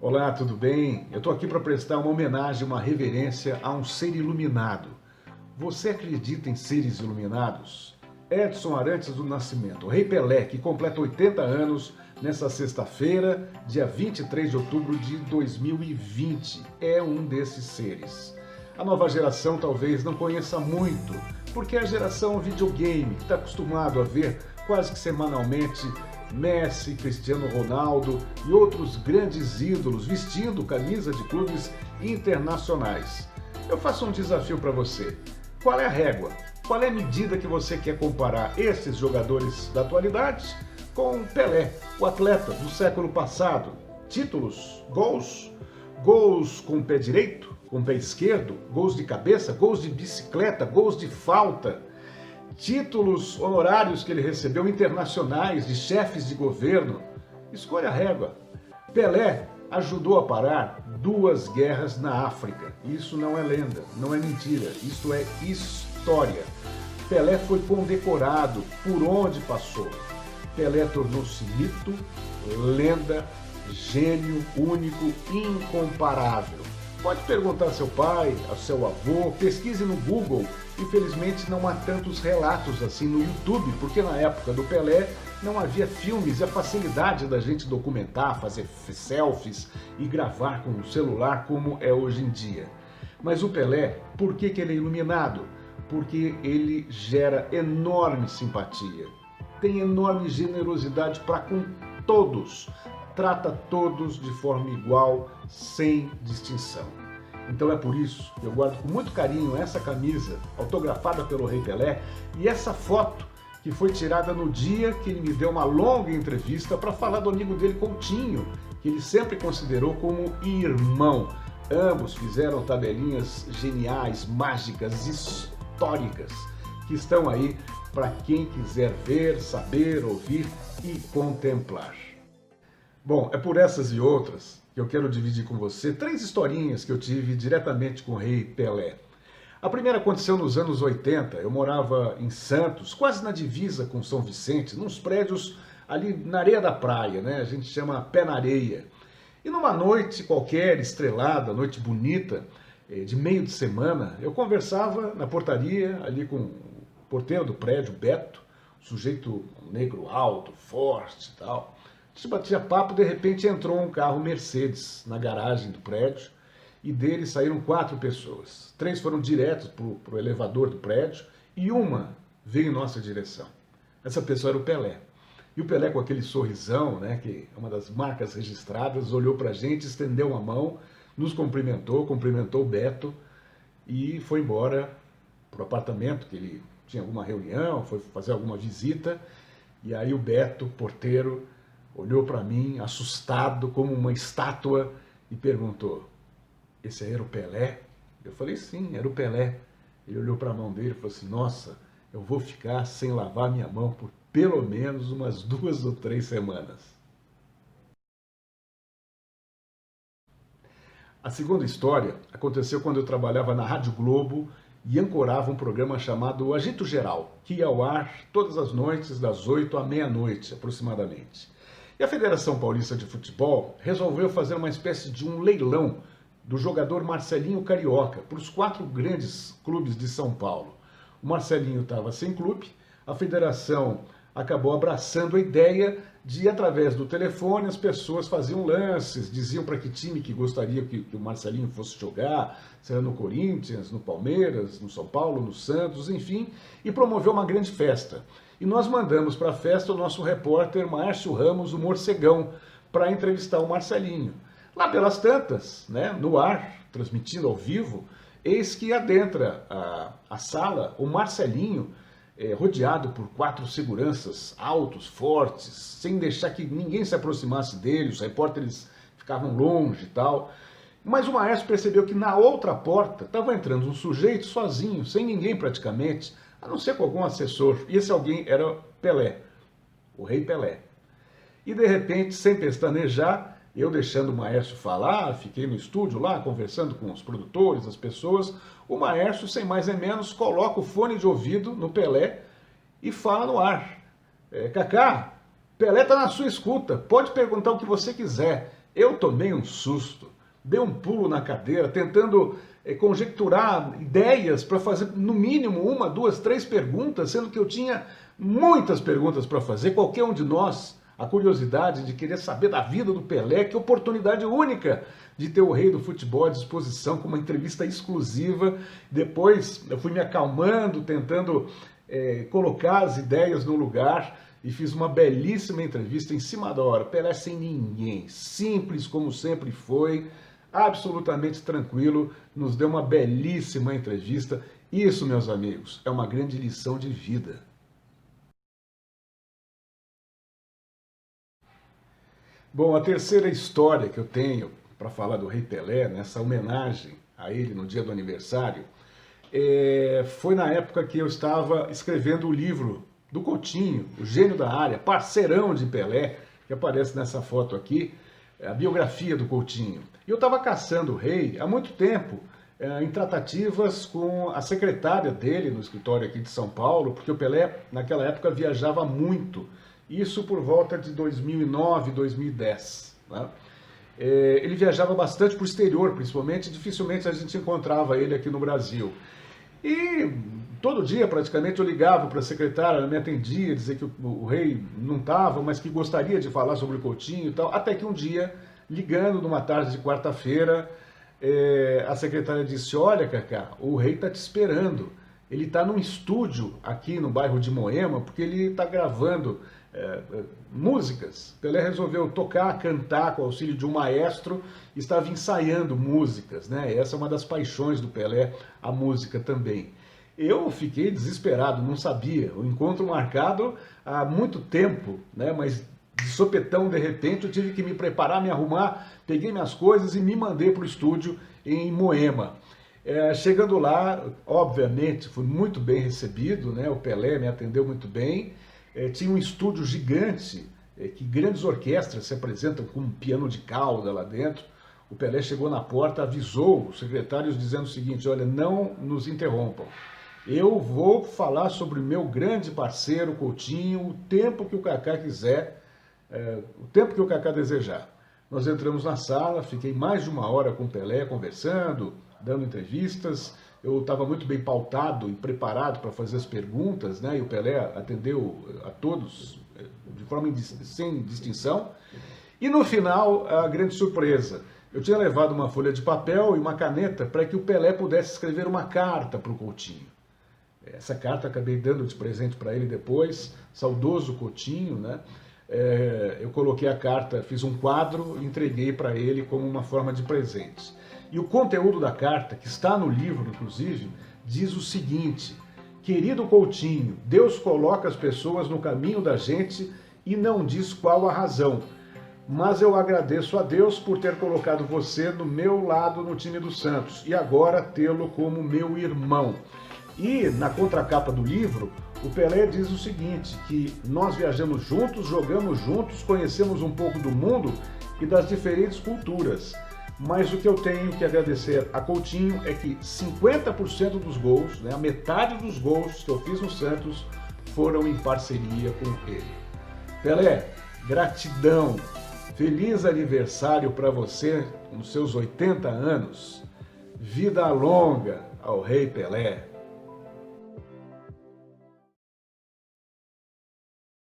Olá, tudo bem? Eu estou aqui para prestar uma homenagem, uma reverência a um ser iluminado. Você acredita em seres iluminados? Edson Arantes do Nascimento, o Rei Pelé, que completa 80 anos nesta sexta-feira, dia 23 de outubro de 2020, é um desses seres. A nova geração talvez não conheça muito, porque é a geração videogame, que está acostumado a ver quase que semanalmente Messi, Cristiano Ronaldo e outros grandes ídolos vestindo camisa de clubes internacionais. Eu faço um desafio para você. Qual é a régua? Qual é a medida que você quer comparar esses jogadores da atualidade com Pelé, o atleta do século passado? Títulos, gols com o pé direito, com o pé esquerdo, gols de cabeça, gols de bicicleta, gols de falta, títulos honorários que ele recebeu internacionais de chefes de governo. Escolha a régua. Pelé ajudou a parar 2 guerras na África. Isso não é lenda, não é mentira, isso é história. Pelé foi condecorado por onde passou. Pelé tornou-se mito, lenda, gênio único, incomparável. Pode perguntar ao seu pai, ao seu avô, pesquise no Google. Infelizmente não há tantos relatos assim no YouTube, porque na época do Pelé não havia filmes e a facilidade da gente documentar, fazer selfies e gravar com o celular como é hoje em dia. Mas o Pelé, por que ele é iluminado? Porque ele gera enorme simpatia, tem enorme generosidade para com todos, trata todos de forma igual, sem distinção. Então é por isso que eu guardo com muito carinho essa camisa autografada pelo Rei Pelé e essa foto que foi tirada no dia que ele me deu uma longa entrevista para falar do amigo dele, Coutinho, que ele sempre considerou como irmão. Ambos fizeram tabelinhas geniais, mágicas, históricas, que estão aí para quem quiser ver, saber, ouvir e contemplar. Bom, é por essas e outras que eu quero dividir com você 3 historinhas que eu tive diretamente com o Rei Pelé. A primeira aconteceu nos anos 80, eu morava em Santos, quase na divisa com São Vicente, nos prédios ali na areia da praia, né? A gente chama pé na areia. E numa noite qualquer, estrelada, noite bonita, de meio de semana, eu conversava na portaria ali com o porteiro do prédio, Beto, sujeito negro alto, forte e tal. A gente batia papo, de repente entrou um carro Mercedes na garagem do prédio e dele saíram 4 pessoas. 3 foram diretos para o elevador do prédio e uma veio em nossa direção. Essa pessoa era o Pelé. E o Pelé, com aquele sorrisão, né, que é uma das marcas registradas, olhou para a gente, estendeu a mão, nos cumprimentou, cumprimentou o Beto e foi embora para o apartamento, que ele tinha alguma reunião, foi fazer alguma visita. E aí o Beto, porteiro, olhou para mim, assustado, como uma estátua, e perguntou: esse aí era o Pelé? Eu falei: sim, era o Pelé. Ele olhou para a mão dele e falou assim: nossa, eu vou ficar sem lavar minha mão por pelo menos umas 2 ou 3 semanas. A segunda história aconteceu quando eu trabalhava na Rádio Globo e ancorava um programa chamado Agito Geral, que ia ao ar todas as noites, das 8 à meia-noite, aproximadamente. E a Federação Paulista de Futebol resolveu fazer uma espécie de um leilão do jogador Marcelinho Carioca para os 4 grandes clubes de São Paulo. O Marcelinho estava sem clube, a federação acabou abraçando a ideia de, através do telefone, as pessoas faziam lances, diziam para que time que gostaria que o Marcelinho fosse jogar, se era no Corinthians, no Palmeiras, no São Paulo, no Santos, enfim, e promoveu uma grande festa. E nós mandamos para a festa o nosso repórter Márcio Ramos, o Morcegão, para entrevistar o Marcelinho. Lá pelas tantas, né, no ar, transmitindo ao vivo, eis que adentra a sala o Marcelinho, rodeado por 4 seguranças altos, fortes, sem deixar que ninguém se aproximasse dele, os repórteres ficavam longe e tal. Mas o Maestro percebeu que na outra porta estava entrando um sujeito sozinho, sem ninguém praticamente, a não ser com algum assessor. E esse alguém era Pelé, o Rei Pelé. E de repente, sem pestanejar, eu deixando o Maestro falar, fiquei no estúdio lá, conversando com os produtores, as pessoas, o Maestro, sem mais nem menos, coloca o fone de ouvido no Pelé e fala no ar: Kaká, Pelé está na sua escuta, pode perguntar o que você quiser. Eu tomei um susto, dei um pulo na cadeira, tentando conjecturar ideias para fazer no mínimo uma, duas, três perguntas, sendo que eu tinha muitas perguntas para fazer, qualquer um de nós, a curiosidade de querer saber da vida do Pelé, que oportunidade única de ter o rei do futebol à disposição com uma entrevista exclusiva. Depois eu fui me acalmando, tentando colocar as ideias no lugar e fiz uma belíssima entrevista em cima da hora. Pelé sem ninguém, simples como sempre foi, absolutamente tranquilo, nos deu uma belíssima entrevista. Isso, meus amigos, é uma grande lição de vida. Bom, a terceira história que eu tenho para falar do Rei Pelé, nessa homenagem a ele no dia do aniversário, foi na época que eu estava escrevendo o livro do Coutinho, o gênio da área, parceirão de Pelé, que aparece nessa foto aqui, a biografia do Coutinho. E eu estava caçando o rei há muito tempo, em tratativas com a secretária dele no escritório aqui de São Paulo, porque o Pelé, naquela época, viajava muito. Isso por volta de 2009, 2010. Né? Ele viajava bastante para o exterior, principalmente, dificilmente a gente encontrava ele aqui no Brasil. E todo dia, praticamente, eu ligava para a secretária, ela me atendia, dizia que o rei não estava, mas que gostaria de falar sobre o Coutinho e tal, até que um dia, ligando numa tarde de quarta-feira, a secretária disse: olha, Cacá, o rei está te esperando. Ele está num estúdio aqui no bairro de Moema, porque ele está gravando músicas. Pelé resolveu tocar, cantar com o auxílio de um maestro, estava ensaiando músicas, né? Essa é uma das paixões do Pelé, a música também. Eu fiquei desesperado, não sabia. O encontro marcado há muito tempo, né? Mas de sopetão, de repente, eu tive que me preparar, me arrumar, peguei minhas coisas e me mandei para o estúdio em Moema. Chegando lá, obviamente, fui muito bem recebido, né? O Pelé me atendeu muito bem. Tinha um estúdio gigante, que grandes orquestras se apresentam com um piano de cauda lá dentro. O Pelé chegou na porta, avisou os secretários dizendo o seguinte: olha, não nos interrompam. Eu vou falar sobre o meu grande parceiro Coutinho o tempo que o Cacá quiser, o tempo que o Cacá desejar. Nós entramos na sala, fiquei mais de uma hora com o Pelé conversando, dando entrevistas. Eu estava muito bem pautado e preparado para fazer as perguntas, né? E o Pelé atendeu a todos de forma sem distinção. E no final, a grande surpresa. Eu tinha levado uma folha de papel e uma caneta para que o Pelé pudesse escrever uma carta para o Coutinho. Essa carta acabei dando de presente para ele depois, saudoso Coutinho, né? Eu coloquei a carta, fiz um quadro e entreguei para ele como uma forma de presente. E o conteúdo da carta, que está no livro, inclusive, diz o seguinte: querido Coutinho, Deus coloca as pessoas no caminho da gente e não diz qual a razão. Mas eu agradeço a Deus por ter colocado você no meu lado no time do Santos e agora tê-lo como meu irmão. E na contracapa do livro, o Pelé diz o seguinte, que nós viajamos juntos, jogamos juntos, conhecemos um pouco do mundo e das diferentes culturas. Mas o que eu tenho que agradecer a Coutinho é que 50% dos gols, né, a metade dos gols que eu fiz no Santos, foram em parceria com ele. Pelé, gratidão, feliz aniversário para você nos seus 80 anos. Vida longa ao Rei Pelé.